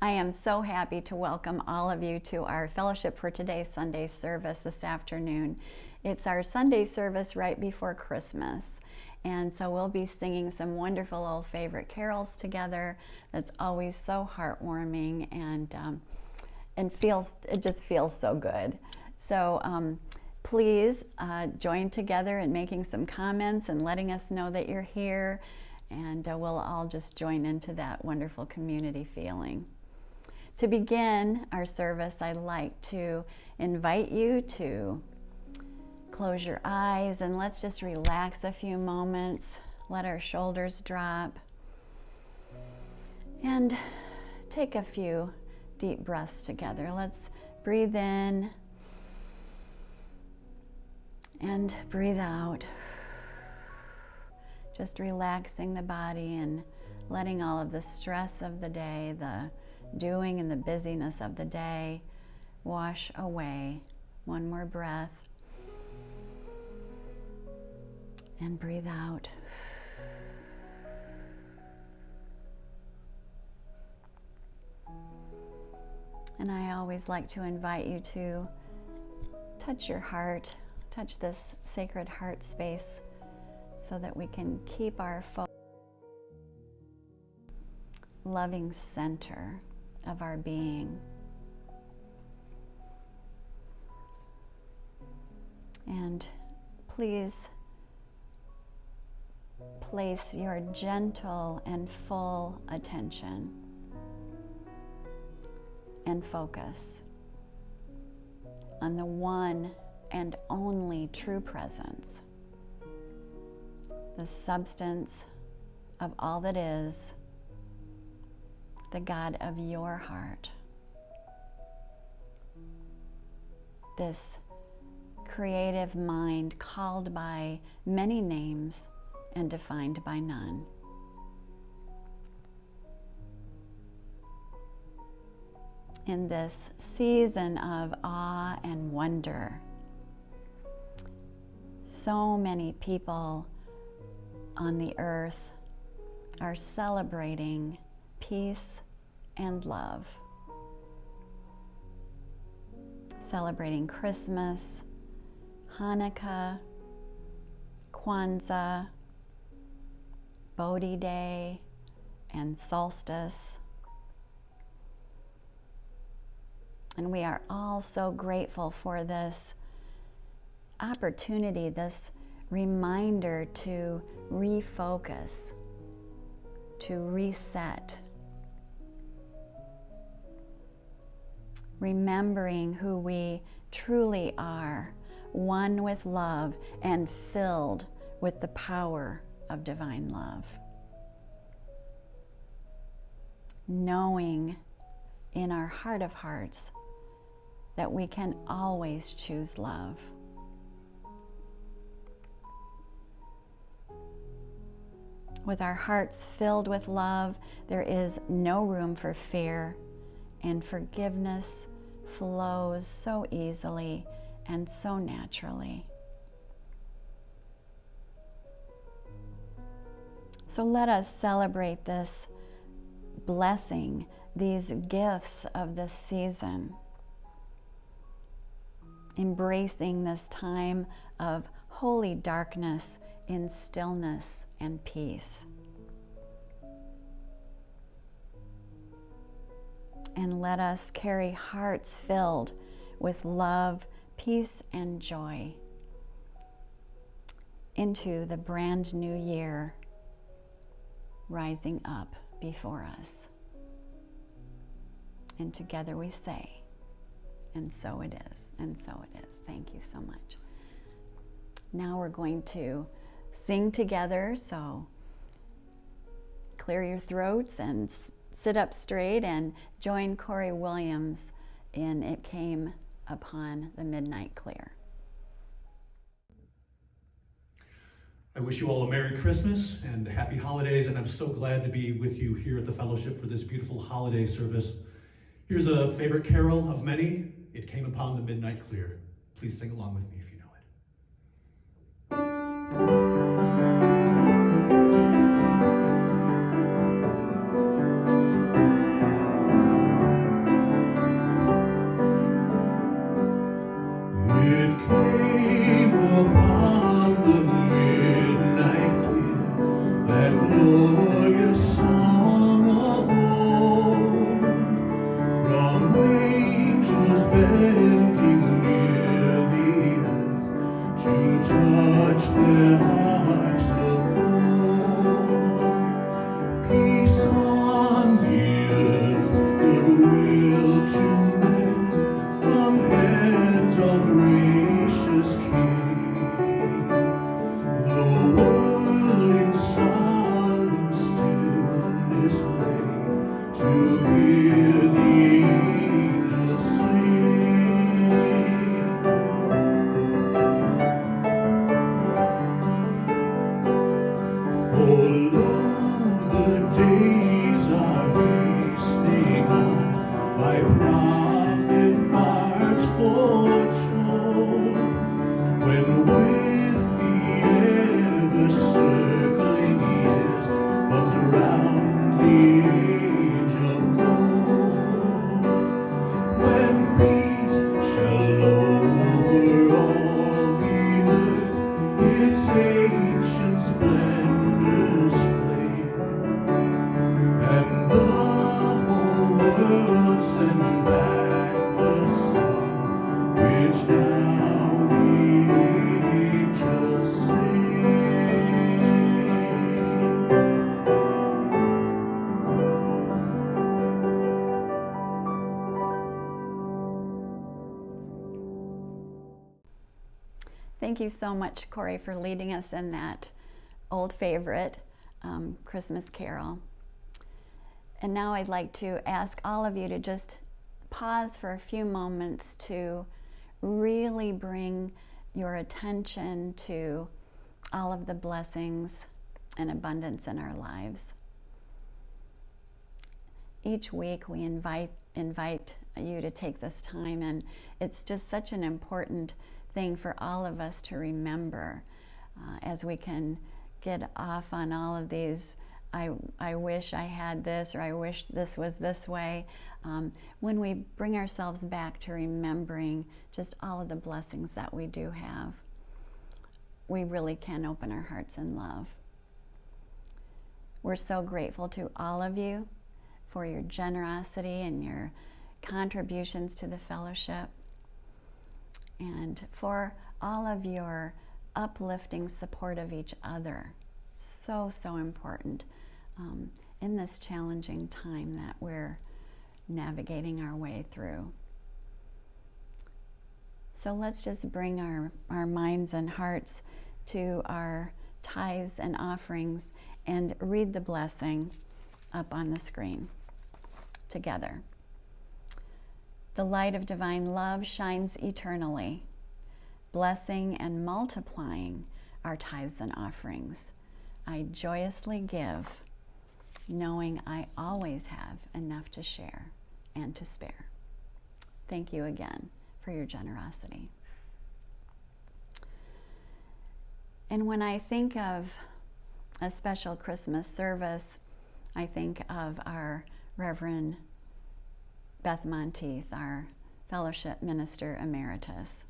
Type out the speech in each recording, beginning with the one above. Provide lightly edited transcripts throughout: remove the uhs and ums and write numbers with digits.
I am so happy to welcome all of you to our Fellowship for Today's Sunday service this afternoon. It's our Sunday service right before Christmas. And so we'll be singing some wonderful old favorite carols together. That's always so heartwarming and it just feels so good. So please join together in making some comments and letting us know that you're here. And we'll all just join into that wonderful community feeling. To begin our service, I'd like to invite you to close your eyes and let's just relax a few moments. Let our shoulders drop. And take a few deep breaths together. Let's breathe in and breathe out. Just relaxing the body and letting all of the stress of the day, the doing and the busyness of the day wash away. One more breath. And breathe out. And I always like to invite you to touch your heart, touch this sacred heart space so that we can keep our loving center of our being. And please place your gentle and full attention and focus on the one and only true presence, the substance of all that is, the God of your heart. This creative mind called by many names and defined by none. In this season of awe and wonder, so many people on the earth are celebrating peace and love. Celebrating Christmas, Hanukkah, Kwanzaa, Bodhi Day, and solstice. And we are all so grateful for this opportunity, this reminder to refocus, to reset, remembering who we truly are, one with love and filled with the power of divine love. Knowing in our heart of hearts that we can always choose love. With our hearts filled with love, there is no room for fear, and forgiveness flows so easily and so naturally. So let us celebrate this blessing, these gifts of this season, embracing this time of holy darkness in stillness and peace. And let us carry hearts filled with love, peace, and joy into the brand new year rising up before us. And together we say, and so it is, and so it is. Thank you so much. Now we're going to sing together, so clear your throats and sit up straight and join Corey Williams in It Came Upon the Midnight Clear. I wish you all a Merry Christmas and Happy Holidays, and I'm so glad to be with you here at the Fellowship for this beautiful holiday service. Here's a favorite carol of many, It Came Upon the Midnight Clear. Please sing along with me if you know it. hearts of gold. Peace on the earth, goodwill to men, from heaven's all gracious King. The world in solemn stillness lay to hear the angels sing. For lo, the days are hastening on, by prophet bards foretold, when with the ever-circling years comes round the age of gold, when peace shall over all the earth its ancient splendors flame, and the whole world send back the song which now the angels sing. Thank you so much, Corey, for leading us in that old favorite Christmas carol. And now I'd like to ask all of you to just pause for a few moments to really bring your attention to all of the blessings and abundance in our lives. Each week we invite you to take this time, and it's just such an important thing for all of us to remember as we can get off on all of these I wish I had this, or I wish this was this way. When we bring ourselves back to remembering just all of the blessings that we do have, we really can open our hearts in love. We're so grateful to all of you for your generosity and your contributions to the fellowship, and for all of your uplifting support of each other. So important in this challenging time that we're navigating our way through. So let's just bring our minds and hearts to our tithes and offerings and read the blessing up on the screen together. The light of divine love shines eternally, blessing and multiplying our tithes and offerings. I joyously give, knowing I always have enough to share and to spare. Thank you again for your generosity. And when I think of a special Christmas service, I think of our Reverend Beth Monteith, our fellowship minister emeritus,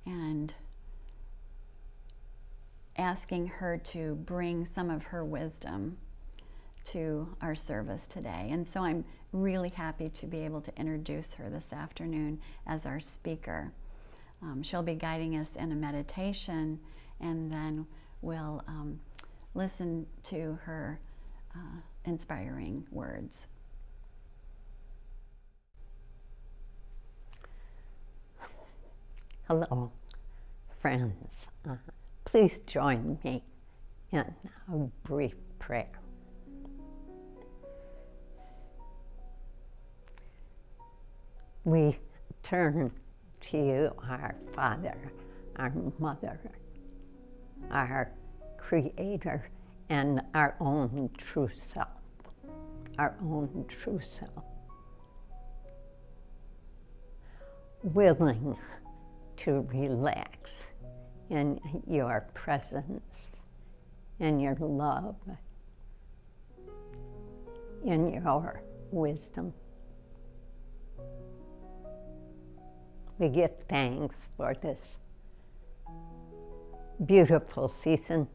and asking her to bring some of her wisdom to our service today. And so I'm really happy to be able to introduce her this afternoon as our speaker. She'll be guiding us in a meditation, and then we'll listen to her inspiring words. Hello, friends. Please join me in a brief prayer. We turn to you, our Father, our Mother, our Creator, and our own true self, willing to relax in your presence, in your love, in your wisdom. We give thanks for this beautiful season,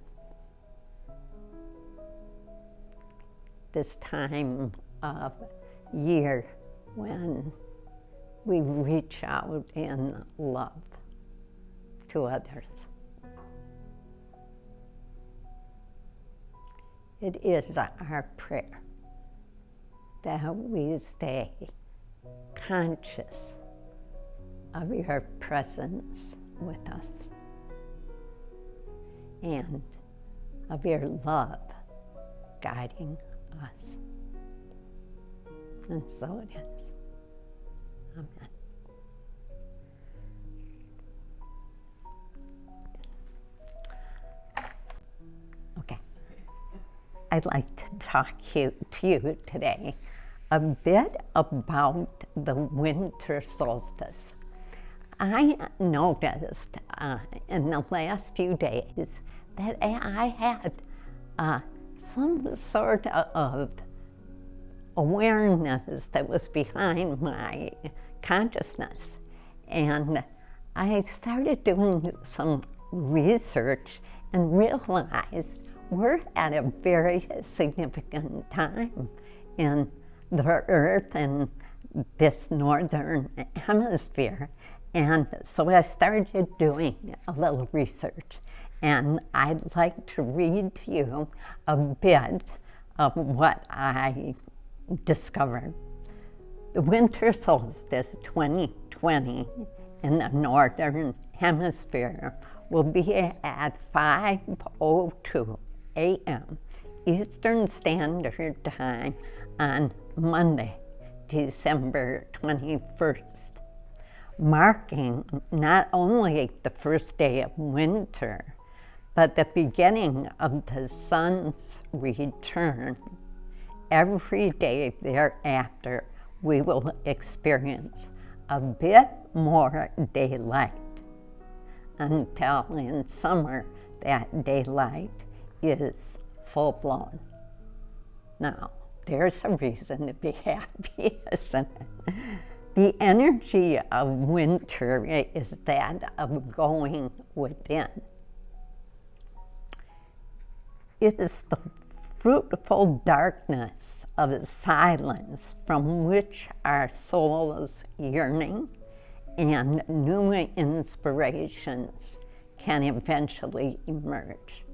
this time of year when we reach out in love to others. It is our prayer that we stay conscious of your presence with us and of your love guiding us. And so it is. Amen. Okay. I'd like to talk to you today a bit about the winter solstice. I noticed in the last few days that I had some sort of awareness that was behind my consciousness. And I started doing some research and realized we're at a very significant time in the Earth and this northern hemisphere. And so I started doing a little research. And I'd like to read to you a bit of what I discovered. The winter solstice 2020 in the northern hemisphere will be at 5:02 a.m. Eastern Standard Time on Monday, December 21st, marking not only the first day of winter, but the beginning of the sun's return. Every day thereafter, we will experience a bit more daylight until in summer that daylight is full-blown. Now, there's a reason to be happy, isn't it? The energy of winter is that of going within. It is the fruitful darkness of silence from which our soul's yearning and new inspirations can eventually emerge.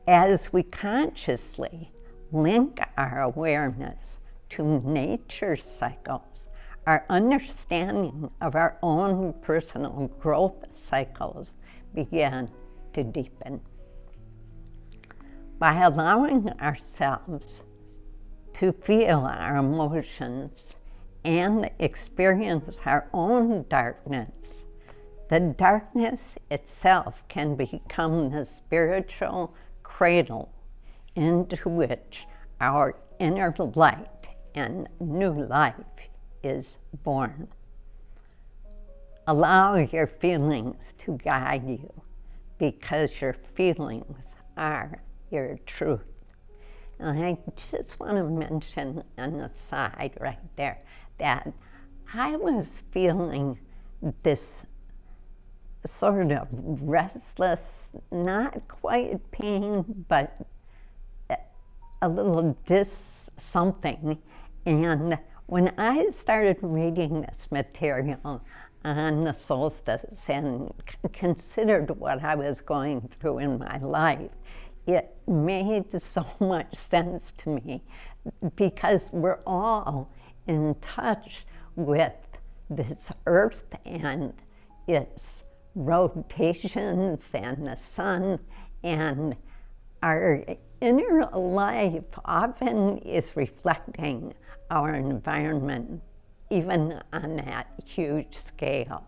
As we consciously link our awareness to nature's cycles, our understanding of our own personal growth cycles began to deepen. By allowing ourselves to feel our emotions and experience our own darkness, the darkness itself can become the spiritual cradle into which our inner light and new life is born. Allow your feelings to guide you, because your feelings are your truth. And I just want to mention an aside right there that I was feeling this sort of restless, not quite pain, but a little something. And when I started reading this material on the solstice and considered what I was going through in my life, it made so much sense to me, because we're all in touch with this earth and its rotations and the sun, and our inner life often is reflecting our environment, even on that huge scale.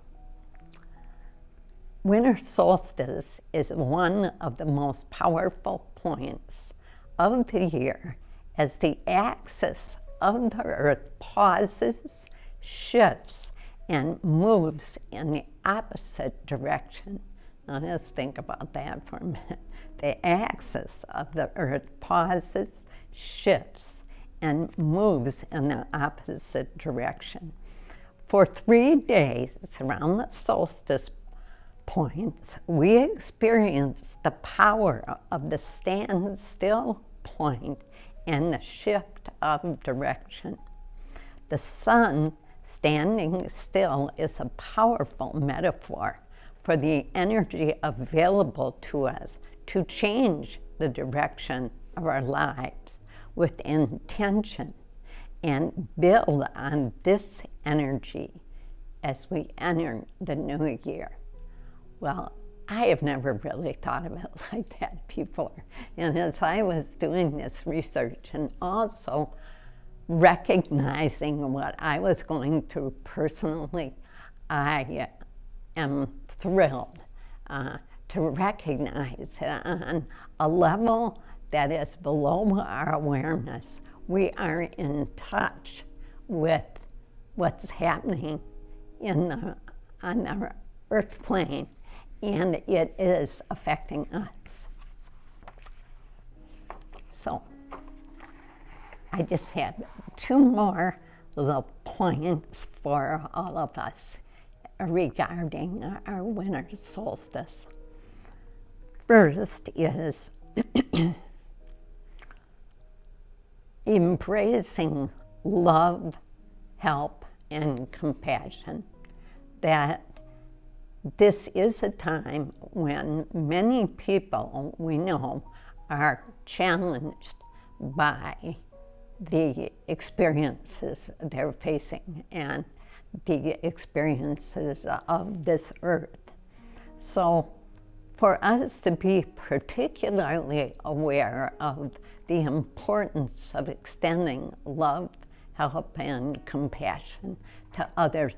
Winter solstice is one of the most powerful points of the year, as the axis of the Earth pauses, shifts, and moves in the opposite direction. Now just think about that for a minute. The axis of the Earth pauses, shifts, and moves in the opposite direction. For 3 days around the solstice points, we experience the power of the standstill point and the shift of direction. The sun standing still is a powerful metaphor for the energy available to us to change the direction of our lives with intention and build on this energy as we enter the new year. Well, I have never really thought of it like that before. And as I was doing this research and also recognizing what I was going through personally, I am thrilled to recognize that on a level that is below our awareness, we are in touch with what's happening on the earth plane, and it is affecting us. So I just had 2 more little points for all of us regarding our winter solstice. First is embracing love, help, and compassion. That this is a time when many people we know are challenged by the experiences they're facing and the experiences of this earth. So for us to be particularly aware of the importance of extending love, help, and compassion to others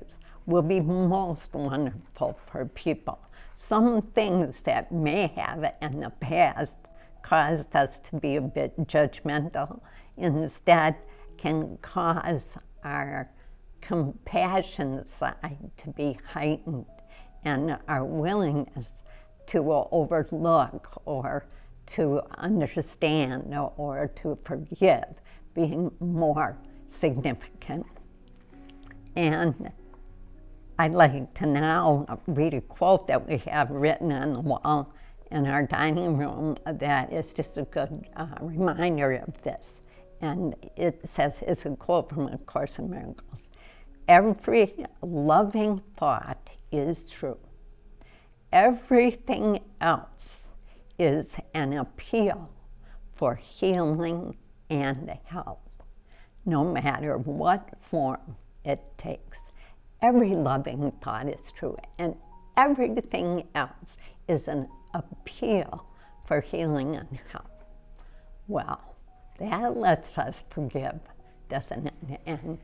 will be most wonderful for people. Some things that may have in the past caused us to be a bit judgmental instead can cause our compassion side to be heightened and our willingness to overlook or to understand or to forgive being more significant. And I'd like to now read a quote that we have written on the wall in our dining room that is just a good reminder of this. And it says, it's a quote from A Course in Miracles. Every loving thought is true. Everything else is an appeal for healing and help, no matter what form it takes. Every loving thought is true, and everything else is an appeal for healing and help. Well, that lets us forgive, doesn't it? And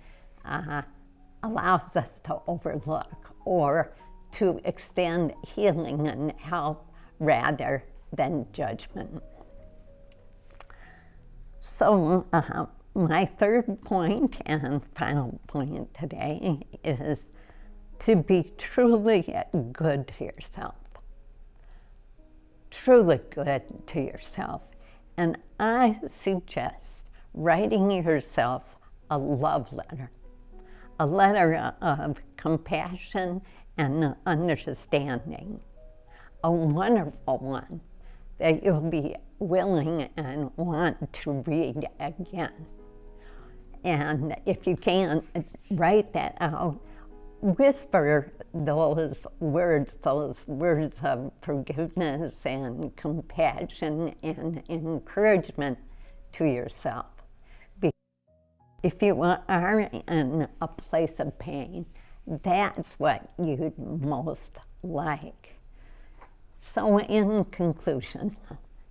allows us to overlook or to extend healing and help rather than judgment. So my third point and final point today is to be truly good to yourself. Truly good to yourself. And I suggest writing yourself a love letter. A letter of compassion and understanding. A wonderful one that you'll be willing and want to read again. And if you can, write that out. Whisper those words of forgiveness and compassion and encouragement to yourself. If you are in a place of pain, that's what you'd most like. So in conclusion,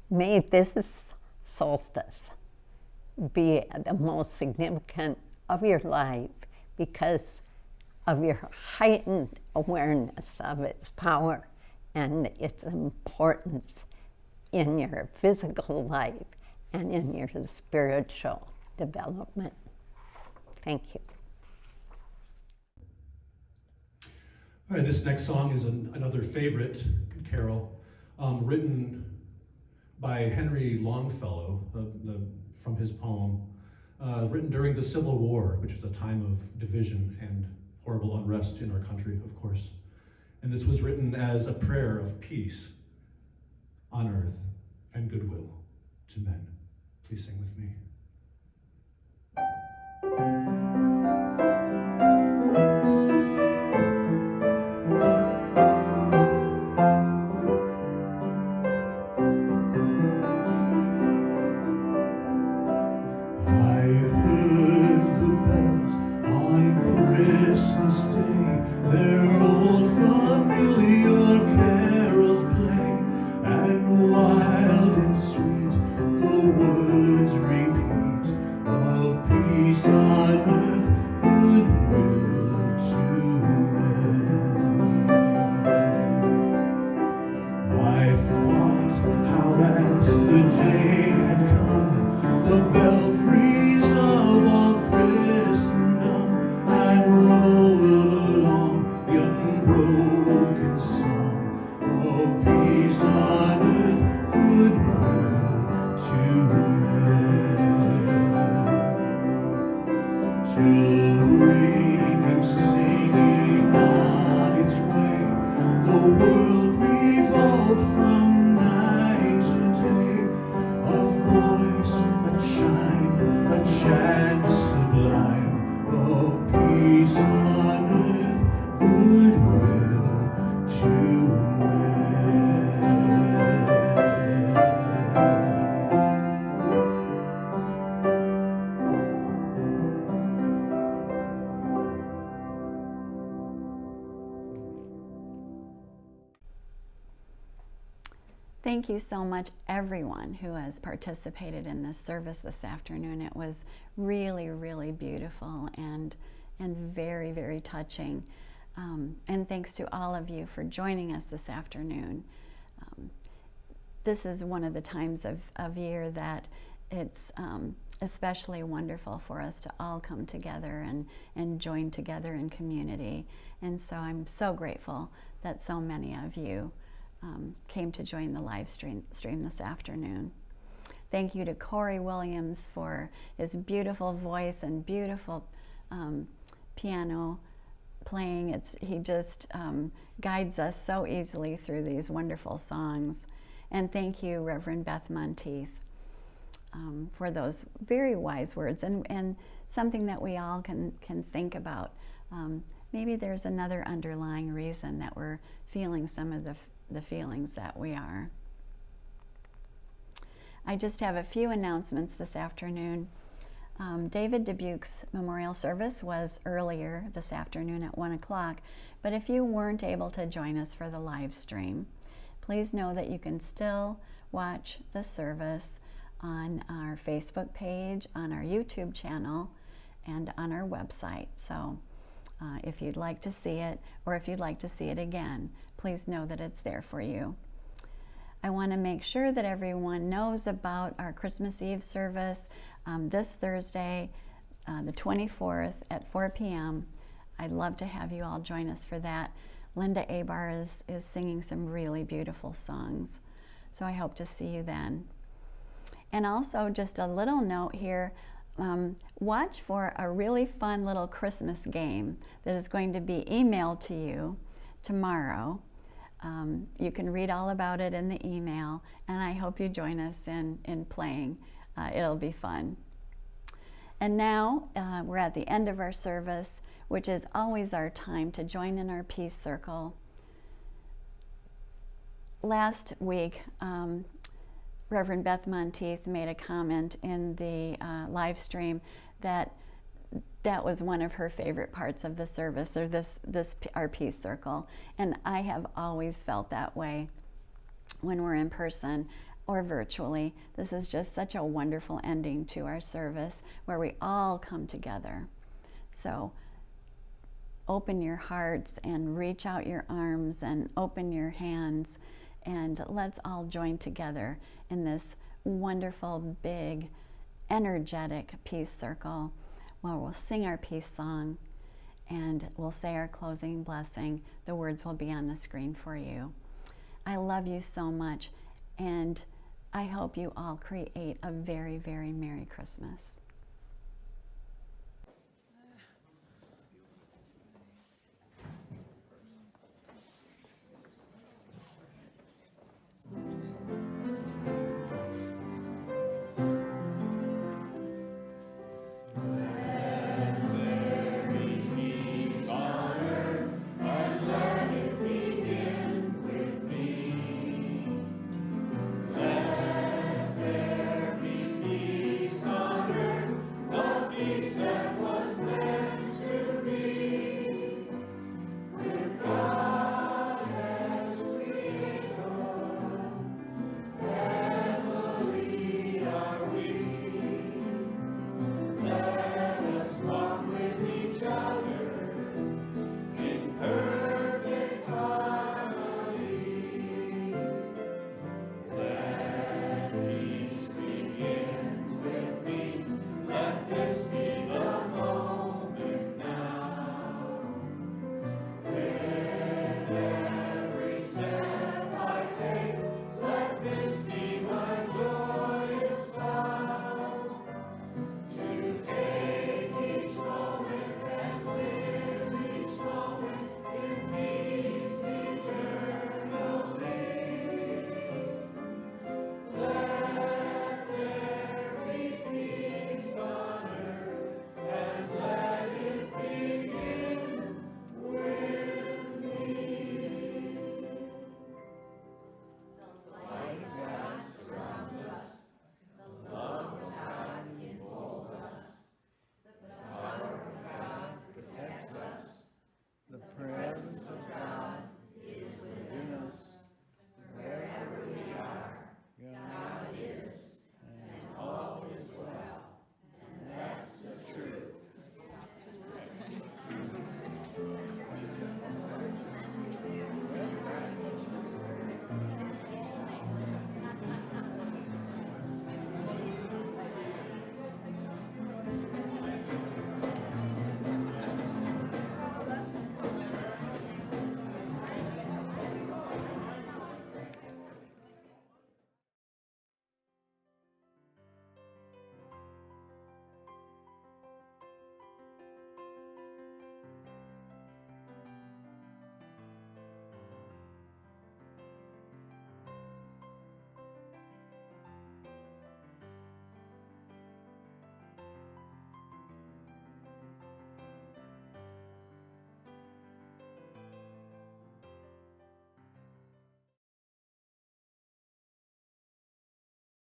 may this solstice be the most significant of your life because of your heightened awareness of its power and its importance in your physical life and in your spiritual development. Thank you. All right, this next song is another favorite carol, written by Henry Longfellow from his poem, written during the Civil War, which was a time of division and horrible unrest in our country, of course. And this was written as a prayer of peace on earth and goodwill to men. Please sing with me. Yes, the day had come, the belfries of all Christendom had rolled along the unbroken song of peace on earth, goodwill to men. Till ringing, singing on its way, the world revolved from night to day. A voice, a chime, a chant sublime of peace on earth, goodwill to men. Thank you so much, everyone who has participated in this service this afternoon. It was really, really beautiful and very, very touching. And thanks to all of you for joining us this afternoon. This is one of the times of year that it's especially wonderful for us to all come together and join together in community. And so I'm so grateful that so many of you came to join the live stream this afternoon. Thank you to Corey Williams for his beautiful voice and beautiful piano playing. He just guides us so easily through these wonderful songs. And thank you, Reverend Beth Monteith, for those very wise words and something that we all can think about. Maybe there's another underlying reason that we're feeling some of the feelings that we are. I just have a few announcements this afternoon. David Dubuque's memorial service was earlier this afternoon at 1 o'clock, but if you weren't able to join us for the live stream, please know that you can still watch the service on our Facebook page, on our YouTube channel, and on our website. So if you'd like to see it, or if you'd like to see it again, please know that it's there for you. I want to make sure that everyone knows about our Christmas Eve service this Thursday, the 24th at 4 p.m. I'd love to have you all join us for that. Linda Abar is singing some really beautiful songs, so I hope to see you then. And also, just a little note here, watch for a really fun little Christmas game that is going to be emailed to you tomorrow. You can read all about it in the email, and I hope you join us in playing. It'll be fun. And now we're at the end of our service, which is always our time to join in our peace circle. Last week, Reverend Beth Monteith made a comment in the live stream that was one of her favorite parts of the service, or our peace circle. And I have always felt that way when we're in person or virtually. This is just such a wonderful ending to our service where we all come together. So open your hearts and reach out your arms and open your hands, and let's all join together in this wonderful, big, energetic peace circle where we'll sing our peace song and we'll say our closing blessing. The words will be on the screen for you. I love you so much, and I hope you all create a very, very Merry Christmas.